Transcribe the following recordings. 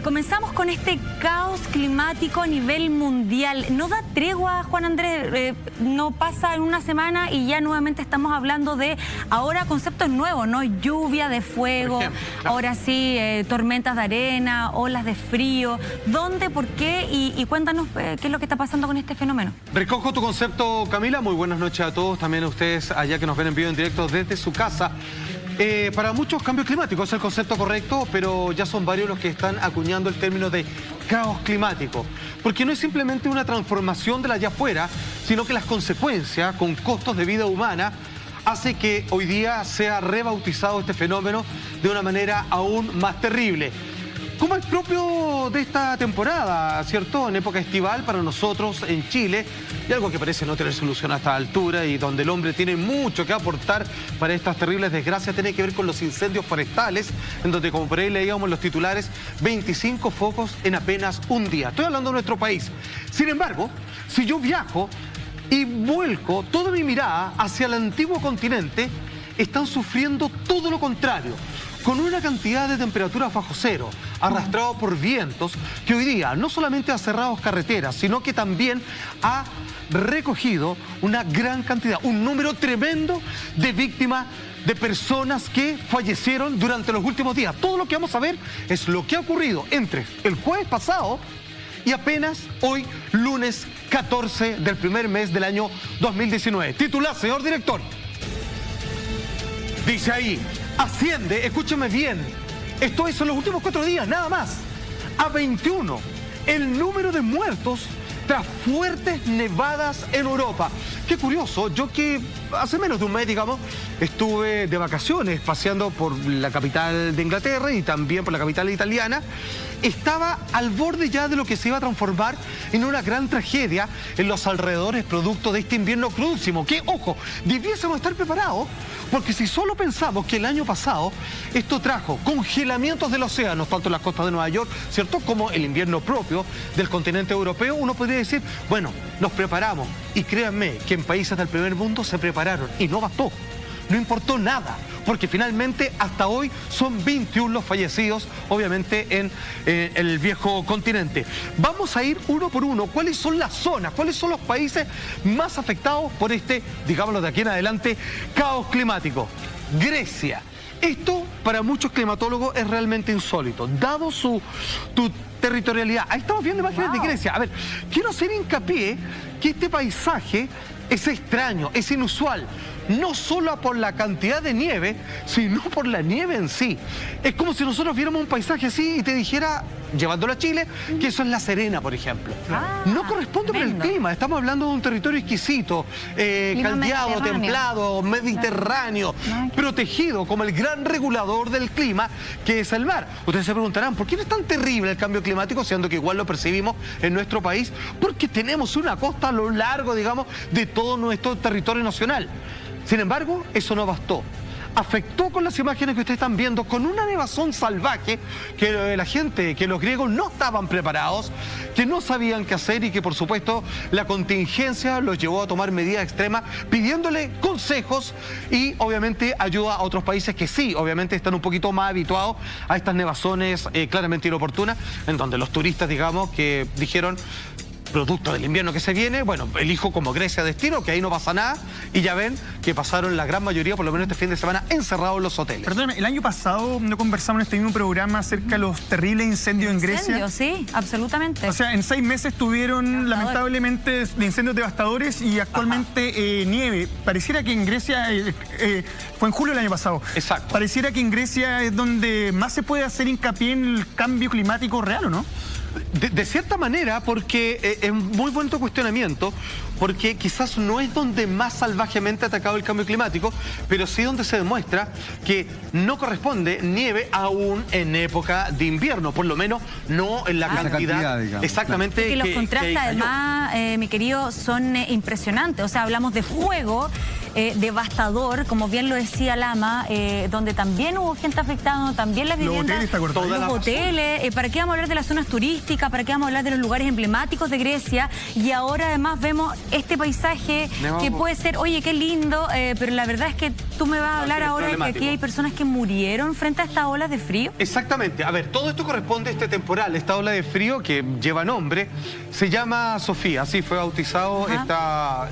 Comenzamos con este caos climático a nivel mundial. No da tregua, Juan Andrés, no pasa en una semana y ya nuevamente estamos hablando de ahora conceptos nuevos, ¿no? Lluvia de fuego, ahora sí, tormentas de arena, olas de frío. ¿Dónde, por qué? Y cuéntanos qué es lo que está pasando con este fenómeno. Recojo tu concepto, Camila. Muy buenas noches a todos, también a ustedes allá que nos ven en vivo en directo desde su casa. Para muchos, cambio climático es el concepto correcto, pero ya son varios los que están acuñando el término de caos climático. Porque no es simplemente una transformación de la allá afuera, sino que las consecuencias, con costos de vida humana, hace que hoy día sea rebautizado este fenómeno de una manera aún más terrible. Como es propio de esta temporada, ¿cierto? En época estival para nosotros en Chile, y algo que parece no tener solución a esta altura y donde el hombre tiene mucho que aportar para estas terribles desgracias, tiene que ver con los incendios forestales, en donde, como por ahí leíamos los titulares, 25 focos en apenas un día. Estoy hablando de nuestro país. Sin embargo, si yo viajo y vuelco toda mi mirada hacia el antiguo continente, están sufriendo todo lo contrario, con una cantidad de temperaturas bajo cero, arrastrado por vientos que hoy día no solamente ha cerrado carreteras, sino que también ha recogido una gran cantidad, un número tremendo de víctimas, de personas que fallecieron durante los últimos días. Todo lo que vamos a ver es lo que ha ocurrido entre el jueves pasado y apenas hoy, lunes 14 del primer mes del año 2019. Titular, señor director. Dice ahí, asciende, escúcheme bien, esto es en los últimos 4 días, nada más, a 21 el número de muertos tras fuertes nevadas en Europa. Qué curioso, yo que hace menos de un mes, digamos, estuve de vacaciones paseando por la capital de Inglaterra y también por la capital italiana, estaba al borde ya de lo que se iba a transformar en una gran tragedia en los alrededores producto de este invierno crudísimo, que, ojo, debiésemos estar preparados, porque si solo pensamos que el año pasado esto trajo congelamientos del océano, tanto en las costas de Nueva York, ¿cierto?, como el invierno propio del continente europeo, uno podría decir, bueno, nos preparamos, y créanme que en países del primer mundo se prepararon, y no bastó, no importó nada, porque finalmente hasta hoy son 21 los fallecidos, obviamente, en el viejo continente. Vamos a ir uno por uno. ¿Cuáles son las zonas? ¿Cuáles son los países más afectados por este, digámoslo de aquí en adelante, caos climático? Grecia. Esto para muchos climatólogos es realmente insólito, dado tu territorialidad. Ahí estamos viendo imágenes de Grecia. A ver, quiero hacer hincapié que este paisaje es extraño, es inusual, no solo por la cantidad de nieve, sino por la nieve en sí. Es como si nosotros viéramos un paisaje así y te dijera, llevándolo a Chile, que eso es La Serena, por ejemplo. No corresponde con el clima, estamos hablando de un territorio exquisito, caldeado, templado, mediterráneo, protegido como el gran regulador del clima, que es el mar. Ustedes se preguntarán, ¿por qué no es tan terrible el cambio climático, siendo que igual lo percibimos en nuestro país? Porque tenemos una costa a lo largo, digamos, de todo nuestro territorio nacional. Sin embargo, eso no bastó. Afectó con las imágenes que ustedes están viendo, con una nevazón salvaje que la gente, que los griegos no estaban preparados, que no sabían qué hacer y que, por supuesto, la contingencia los llevó a tomar medidas extremas, pidiéndole consejos y, obviamente, ayuda a otros países que sí, obviamente, están un poquito más habituados a estas nevazones claramente inoportunas, en donde los turistas, digamos, que dijeron, producto del invierno que se viene, bueno, elijo como Grecia destino, que ahí no pasa nada, y ya ven que pasaron la gran mayoría, por lo menos este fin de semana, encerrados en los hoteles. Perdóname, el año pasado no conversamos en este mismo programa acerca de los terribles incendios en Grecia. Sí, absolutamente. O sea, en 6 meses tuvieron lamentablemente incendios devastadores y actualmente nieve. Pareciera que en Grecia, fue en julio del año pasado. Exacto. Pareciera que en Grecia es donde más se puede hacer hincapié en el cambio climático real, ¿o no? De cierta manera, porque es muy buen tu cuestionamiento, porque quizás no es donde más salvajemente ha atacado el cambio climático, pero sí donde se demuestra que no corresponde nieve aún en época de invierno, por lo menos no en la cantidad digamos, exactamente. Claro. Y los contrastes, además, mi querido, son impresionantes. O sea, hablamos de fuego devastador, como bien lo decía Lama, donde también hubo gente afectada, también las viviendas, los hoteles. ¿Para qué vamos a hablar de las zonas turísticas? ¿Para qué vamos a hablar de los lugares emblemáticos de Grecia? Y ahora además vemos este paisaje que puede ser, oye, qué lindo, pero la verdad es que tú me vas a hablar ahora de que problemático. aquí hay personas que murieron frente a estas olas de frío. Exactamente. A ver, todo esto corresponde a este temporal, esta ola de frío que lleva nombre, se llama Sofía, así fue bautizado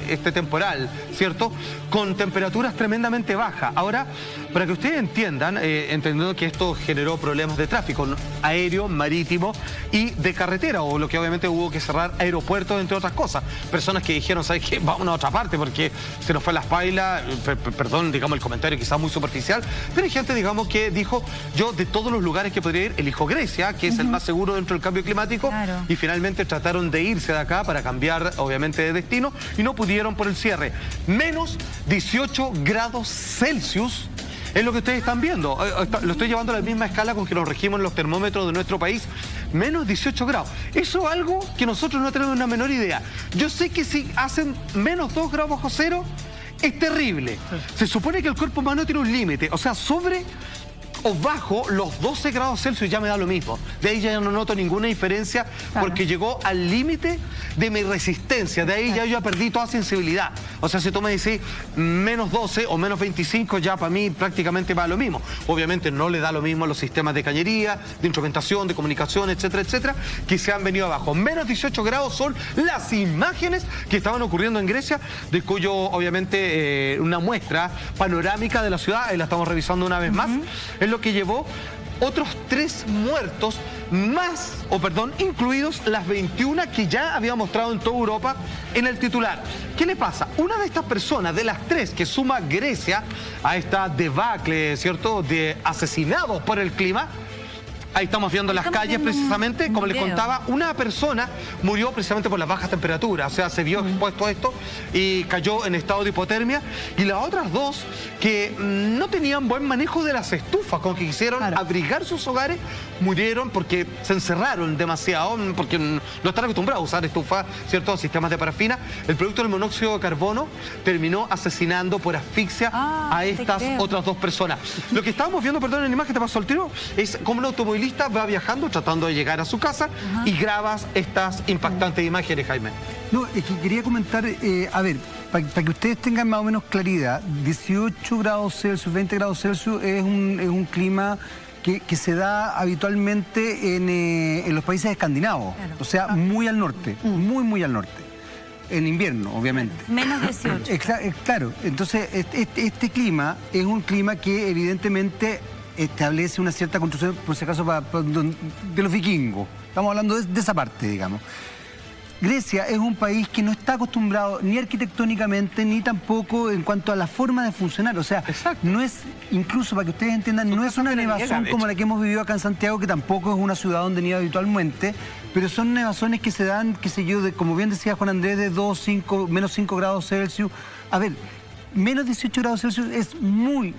este temporal, ¿cierto? Con temperaturas tremendamente bajas. Ahora, para que ustedes entiendan, entendiendo que esto generó problemas de tráfico aéreo, marítimo y de carretera, o lo que obviamente hubo que cerrar aeropuertos, entre otras cosas. Personas que dijeron, ¿sabes qué? Vamos a otra parte porque se nos fue las pailas, perdón, digamos el comentario quizás muy superficial, pero hay gente, digamos, que dijo, yo de todos los lugares que podría ir, elijo Grecia, que es el más seguro dentro del cambio climático, Claro. y finalmente trataron de irse de acá para cambiar, obviamente, de destino, y no pudieron por el cierre. Menos 18 grados Celsius es lo que ustedes están viendo. Lo estoy llevando a la misma escala con que nos regimos en los termómetros de nuestro país. Menos 18 grados. Eso es algo que nosotros no tenemos una menor idea. Yo sé que si hacen menos 2 grados bajo cero, es terrible. Se supone que el cuerpo humano tiene un límite. O sea, sobre o bajo los 12 grados Celsius ya me da lo mismo. De ahí ya no noto ninguna diferencia porque llegó al límite de mi resistencia. De ahí ya yo perdí toda sensibilidad. O sea, si tú me decís menos 12 o menos 25, ya para mí prácticamente va lo mismo. Obviamente no le da lo mismo a los sistemas de cañería, de instrumentación, de comunicación, etcétera, etcétera, que se han venido abajo. Menos 18 grados son las imágenes que estaban ocurriendo en Grecia, de cuyo, obviamente, una muestra panorámica de la ciudad, ahí la estamos revisando una vez más, es lo que llevó otros 3 muertos más, incluidos las 21 que ya había mostrado en toda Europa en el titular. ¿Qué le pasa? Una de estas personas, de las 3 que suma Grecia a esta debacle, ¿cierto?, de asesinados por el clima. Ahí estamos viendo las calles precisamente, como les contaba, una persona murió precisamente por las bajas temperaturas, o sea, se vio expuesto a esto y cayó en estado de hipotermia, y las otras 2 que no tenían buen manejo de las estufas, con que quisieron abrigar sus hogares, murieron porque se encerraron demasiado, porque no están acostumbrados a usar estufas, ¿cierto?, sistemas de parafina. El producto del monóxido de carbono terminó asesinando por asfixia a estas otras 2 personas. Lo que estábamos viendo, perdón, en la imagen que te pasó el tiro, es como un automovilista va viajando tratando de llegar a su casa y grabas estas impactantes imágenes, Jaime. No, es que quería comentar, a ver, para que ustedes tengan más o menos claridad, 18 grados Celsius, 20 grados Celsius es un clima que se da habitualmente en los países escandinavos, o sea, muy al norte, muy al norte. En invierno, obviamente. Menos 18. Claro, entonces este clima es un clima que evidentemente establece una cierta construcción, por si acaso, de los vikingos. Estamos hablando de esa parte, digamos. Grecia es un país que no está acostumbrado ni arquitectónicamente, ni tampoco en cuanto a la forma de funcionar. O sea, no es, incluso para que ustedes entiendan, no es una nevazón como la que hemos vivido acá en Santiago, que tampoco es una ciudad donde nieva habitualmente, pero son nevazones que se dan, qué sé yo, como bien decía Juan Andrés, de menos 5 grados Celsius. A ver, menos 18 grados Celsius es muy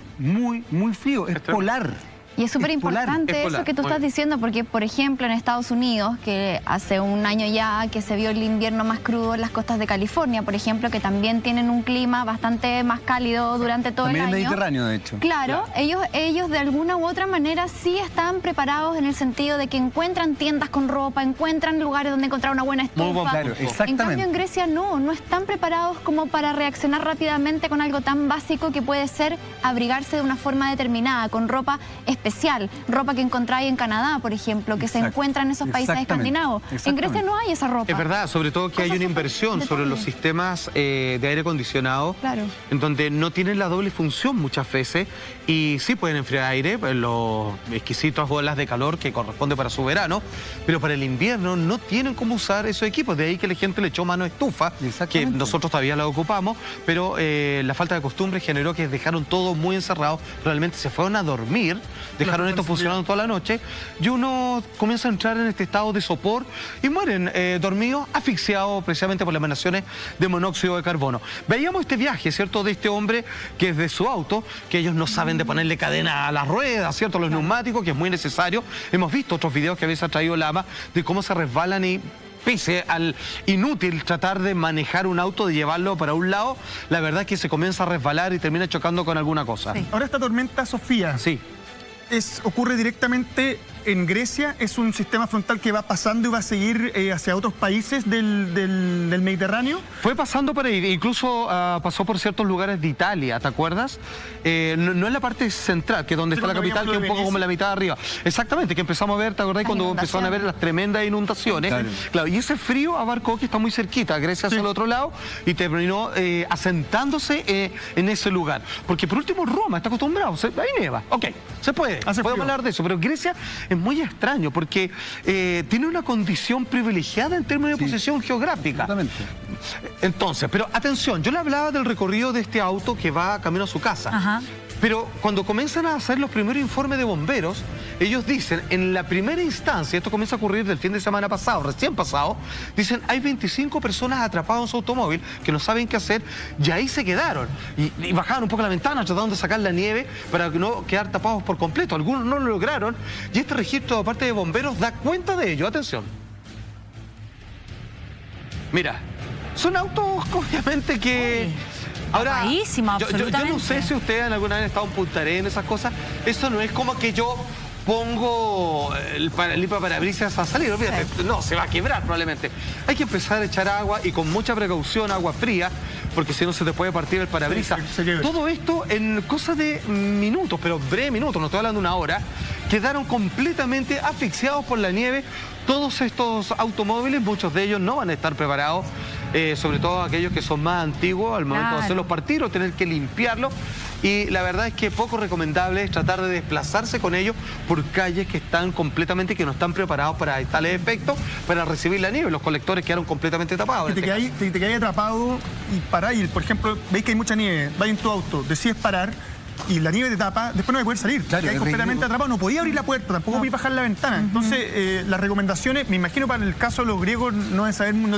frío, es polar. Y es súper importante eso que tú estás diciendo, porque, por ejemplo, en Estados Unidos, que hace un año ya que se vio el invierno más crudo en las costas de California, por ejemplo, que también tienen un clima bastante más cálido durante todo también el año. También Mediterráneo, de hecho. Claro, ellos de alguna u otra manera sí están preparados en el sentido de que encuentran tiendas con ropa, encuentran lugares donde encontrar una buena estufa. Claro, exactamente. En cambio, en Grecia no están preparados como para reaccionar rápidamente con algo tan básico que puede ser abrigarse de una forma determinada, con ropa especial, ropa que encontráis en Canadá, por ejemplo, que se encuentra en esos países escandinavos. En Grecia no hay esa ropa. Es verdad, sobre todo que hay una inversión sobre los sistemas de aire acondicionado, en donde no tienen la doble función muchas veces, y sí pueden enfriar aire, los exquisitas olas de calor que corresponde para su verano, pero para el invierno no tienen cómo usar esos equipos. De ahí que la gente le echó mano a estufa, que nosotros todavía la ocupamos, pero la falta de costumbre generó que dejaron todo muy encerrado, realmente se fueron a dormir, dejaron esto funcionando toda la noche, y uno comienza a entrar en este estado de sopor y mueren dormidos, asfixiados precisamente por las emanaciones de monóxido de carbono. Veíamos este viaje, ¿cierto?, de este hombre que es de su auto, que ellos no saben de ponerle cadena a las ruedas, ¿cierto?, los neumáticos, que es muy necesario. Hemos visto otros videos que a veces ha traído Lama de cómo se resbalan y, pese al inútil tratar de manejar un auto, de llevarlo para un lado, la verdad es que se comienza a resbalar y termina chocando con alguna cosa. Ahora esta tormenta Sofía ocurre directamente en Grecia es un sistema frontal que va pasando y va a seguir hacia otros países del Mediterráneo. Fue pasando por ahí, incluso pasó por ciertos lugares de Italia, ¿te acuerdas? No en la parte central, que es donde está la capital, que es un poco como la mitad de arriba. Exactamente, que empezamos a ver, ¿te acordás? Cuando empezaron a ver las tremendas inundaciones. Claro, y ese frío abarcó que está muy cerquita, Grecia hacia el otro lado, y terminó asentándose en ese lugar. Porque por último Roma está acostumbrado, ahí nieva, ok, se puede, podemos hablar de eso, pero Grecia es muy extraño porque tiene una condición privilegiada en términos de posición geográfica. Exactamente. Entonces, pero atención, yo le hablaba del recorrido de este auto que va camino a su casa. Ajá. Pero cuando comienzan a hacer los primeros informes de bomberos, ellos dicen, en la primera instancia, esto comienza a ocurrir del fin de semana pasado, recién pasado, dicen, hay 25 personas atrapadas en su automóvil que no saben qué hacer, y ahí se quedaron. Y bajaron un poco la ventana tratando de sacar la nieve para no quedar tapados por completo. Algunos no lo lograron, y este registro, aparte de bomberos, da cuenta de ello. Atención. Mira, son autos, obviamente, que... Ahora, yo no sé si ustedes alguna vez han estado en Punta Arenas, esas cosas. Eso no es como que yo pongo el limpiaparabrisas a salir, olvídate, no, se va a quebrar probablemente. Hay que empezar a echar agua y con mucha precaución, agua fría, porque si no se te puede partir el parabrisas. Todo esto en cosas de minutos, pero breves minutos, no estoy hablando de una hora, quedaron completamente asfixiados por la nieve. Todos estos automóviles, muchos de ellos no van a estar preparados, sobre todo aquellos que son más antiguos, al momento de hacerlos partir o tener que limpiarlos. Y la verdad es que poco recomendable es tratar de desplazarse con ellos por calles que están completamente, que no están preparados para tales efectos, para recibir la nieve. Los colectores quedaron completamente tapados. Te quedáis atrapado y paráis. Por ejemplo, veis que hay mucha nieve, vais en tu auto, decides parar y la nieve te tapa, después no vas a poder salir. Claro, quedáis completamente atrapado, no podía abrir la puerta, tampoco podía bajar la ventana. Entonces, las recomendaciones, me imagino para el caso de los griegos, no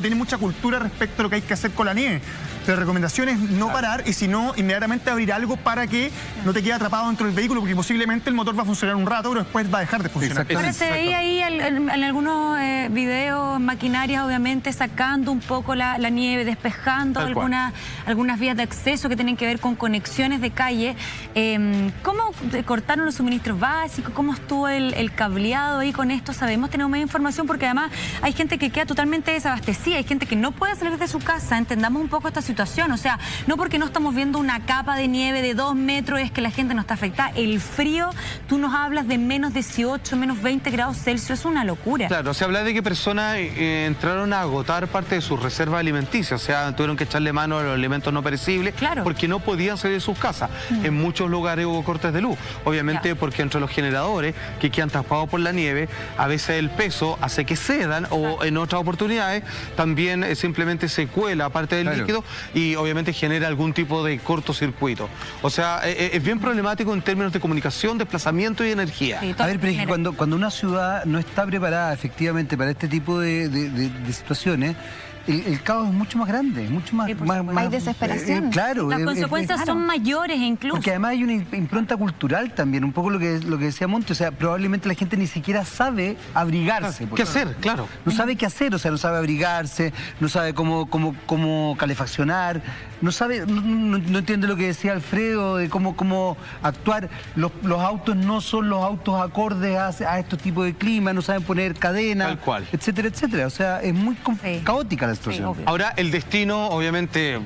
tienen mucha cultura respecto a lo que hay que hacer con la nieve. Pero la recomendación es no parar y si no, inmediatamente abrir algo para que no te quede atrapado dentro del vehículo, porque posiblemente el motor va a funcionar un rato, pero después va a dejar de funcionar. Ahora se veía ahí en algunos videos, maquinarias obviamente, sacando un poco la nieve, despejando algunas vías de acceso que tienen que ver con conexiones de calle. ¿Cómo cortaron los suministros básicos? ¿Cómo estuvo el cableado ahí con esto? Tenemos más información porque además hay gente que queda totalmente desabastecida, hay gente que no puede salir de su casa. Entendamos un poco esta situación, o sea, no porque no estamos viendo una capa de nieve de 2 metros es que la gente no está afectada. El frío, tú nos hablas de menos 18, menos 20 grados Celsius, es una locura. Claro, se habla de que personas entraron a agotar parte de sus reservas alimenticias, o sea, tuvieron que echarle mano a los alimentos no perecibles porque no podían salir de sus casas. En muchos lugares hubo cortes de luz, obviamente porque entre los generadores que quedan tapados por la nieve, a veces el peso hace que cedan o en otras oportunidades también simplemente se cuela parte del líquido y obviamente genera algún tipo de cortocircuito. O sea, es bien problemático en términos de comunicación, desplazamiento y energía. A ver, pero es que cuando una ciudad no está preparada efectivamente para este tipo de situaciones, el caos es mucho más grande, mucho más... Hay desesperación. Claro. Las consecuencias son mayores incluso. Porque además hay una impronta cultural también, un poco lo que decía Monte, o sea, probablemente la gente ni siquiera sabe abrigarse. ¿Qué hacer? Claro. No sabe qué hacer, o sea, no sabe abrigarse, no sabe cómo calefaccionar, no entiende lo que decía Alfredo, de cómo actuar. Los autos no son los autos acordes a estos tipos de clima, no saben poner cadena, tal cual, etcétera, etcétera. O sea, es muy caótica la situación. Ahora, el destino, obviamente,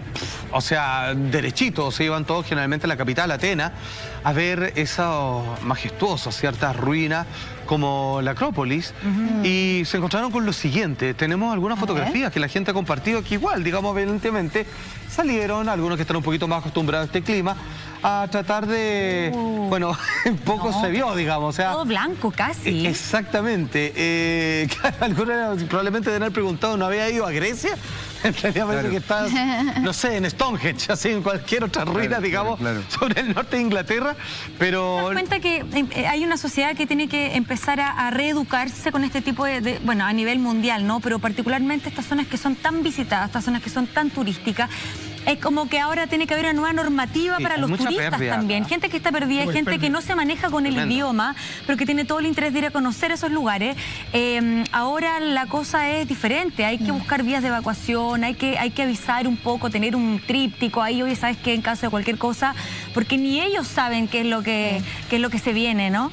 o sea, derechito, se iban todos generalmente a la capital, Atenas, a ver esas majestuosas ciertas ruinas como la Acrópolis, y se encontraron con lo siguiente. Tenemos algunas fotografías que la gente ha compartido que igual, digamos, evidentemente, salieron, algunos que están un poquito más acostumbrados a este clima, a tratar de... Bueno, poco se vio, digamos. O sea, todo blanco casi. Exactamente. Algunos probablemente deben haber preguntado, ¿no había ido a Grecia? En realidad parece que estás, no sé, en Stonehenge, así en cualquier otra ruina, digamos, sobre el norte de Inglaterra, pero... ¿Te das cuenta que hay una sociedad que tiene que empezar a reeducarse con este tipo bueno, a nivel mundial, ¿no? Pero particularmente estas zonas que son tan visitadas, estas zonas que son tan turísticas, es como que ahora tiene que haber una nueva normativa para los turistas también. Gente que está perdida, gente que no se maneja con el idioma, pero que tiene todo el interés de ir a conocer esos lugares. Ahora la cosa es diferente, hay que buscar vías de evacuación, hay que avisar un poco, tener un tríptico ahí, oye, ¿sabes qué? En caso de cualquier cosa, porque ni ellos saben qué es lo que se viene, ¿no?